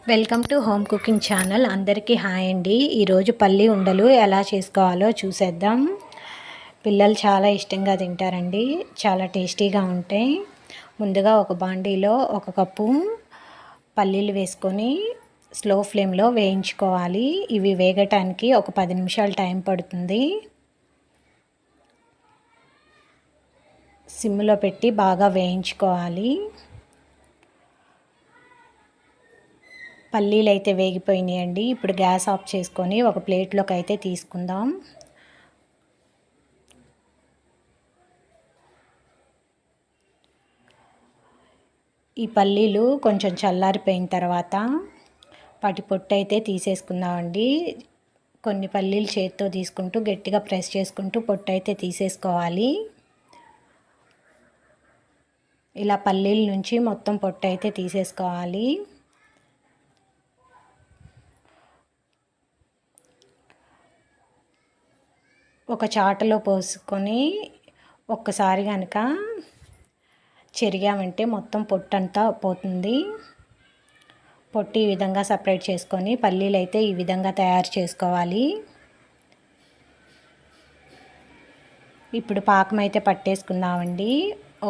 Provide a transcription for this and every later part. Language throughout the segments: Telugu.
Welcome to home cooking channel. అందరికీ హాయ్ అండి. ఈరోజు పల్లి ఉండలు ఎలా చేసుకోవాలో చూసేద్దాం. పిల్లలు చాలా ఇష్టంగా తింటారండి, చాలా టేస్టీగా ఉంటాయి. ముందుగా ఒక బాండీలో 1 కప్పు పల్లీలు వేసుకొని స్లో ఫ్లేమ్లో వేయించుకోవాలి. ఇవి వేగటానికి ఒక 10 నిమిషాలు టైం పడుతుంది. సిమ్లో పెట్టి బాగా వేయించుకోవాలి. పల్లీలు అయితే వేగిపోయినాయండి. ఇప్పుడు గ్యాస్ ఆఫ్ చేసుకొని ఒక ప్లేట్లోకి అయితే తీసుకుందాం. ఈ పల్లీలు కొంచెం చల్లారిపోయిన తర్వాత వాటి పొట్టు అయితే తీసేసుకుందామండి. కొన్ని పల్లీలు చేతితో తీసుకుంటూ గట్టిగా ప్రెస్ చేసుకుంటూ పొట్టు అయితే తీసేసుకోవాలి. ఇలా పల్లీల నుంచి మొత్తం పొట్టు అయితే తీసేసుకోవాలి. ఒక చాటలో పోసుకొని ఒక్కసారి కనుక చెరిగామంటే మొత్తం పొట్టంతా పోతుంది. పొట్టు ఈ విధంగా సపరేట్ చేసుకొని పల్లీలు అయితే ఈ విధంగా తయారు చేసుకోవాలి. ఇప్పుడు పాకం అయితే పట్టేసుకుందామండి.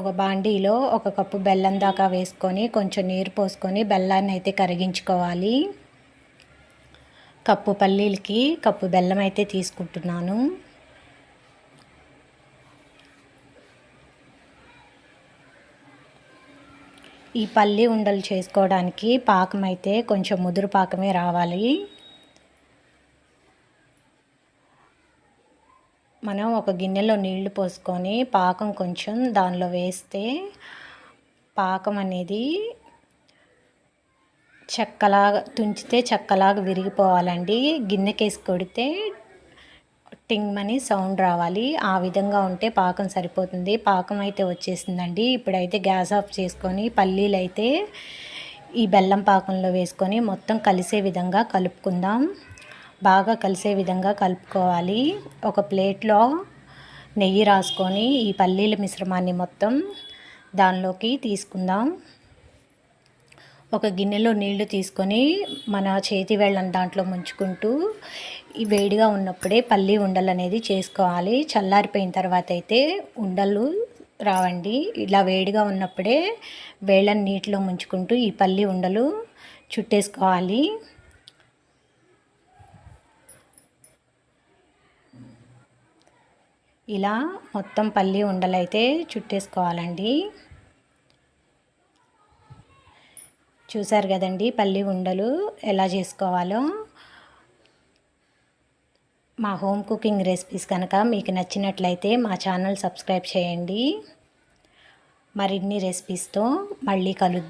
ఒక బాండీలో 1 కప్పు బెల్లం దాకా వేసుకొని కొంచెం నీరు పోసుకొని బెల్లాన్ని అయితే కరిగించుకోవాలి. కప్పు పల్లీలకి కప్పు బెల్లం అయితే తీసుకుంటున్నాను. ఈ పల్లి ఉండలు చేసుకోవడానికి పాకం అయితే కొంచెం ముదురు పాకమే రావాలి. మనం ఒక గిన్నెలో నీళ్లు పోసుకొని పాకం కొంచెం దానిలో వేస్తే పాకం అనేది చెక్కలాగా తుంచితే చెక్కలాగా విరిగిపోవాలండి. గిన్నెకేసి కొడితే టింగ్మని సౌండ్ రావాలి. ఆ విధంగా ఉంటే పాకం సరిపోతుంది. పాకం అయితే వచ్చేసిందండి. ఇప్పుడైతే గ్యాస్ ఆఫ్ చేసుకొని పల్లీలు అయితే ఈ బెల్లం పాకంలో వేసుకొని మొత్తం కలిసే విధంగా కలుపుకుందాం. బాగా కలిసే విధంగా కలుపుకోవాలి. ఒక ప్లేట్లో నెయ్యి రాసుకొని ఈ పల్లీల మిశ్రమాన్ని మొత్తం దానిలోకి తీసుకుందాం. ఒక గిన్నెలో నీళ్లు తీసుకొని మన చేతి వేళ్ళని దాంట్లో ముంచుకుంటూ ఈ వేడిగా ఉన్నప్పుడే పల్లి ఉండలు అనేది చేసుకోవాలి. చల్లారిపోయిన తర్వాత అయితే ఉండలు రావండి. ఇలా వేడిగా ఉన్నప్పుడే వేళ్ళని నీటిలో ముంచుకుంటూ ఈ పల్లి ఉండలు చుట్టేసుకోవాలి. ఇలా మొత్తం పల్లి ఉండలు అయితే చుట్టేసుకోవాలండి. చూసారు కదండి పల్లి ఉండలు ఎలా చేసుకోవాలో. మా హోమ్ కుకింగ్ రెసిపీస్ కనుక మీకు నచ్చినట్లయితే మా ఛానల్ సబ్స్క్రైబ్ చేయండి. మరిన్ని రెసిపీస్తో మళ్ళీ కలుద్దాం.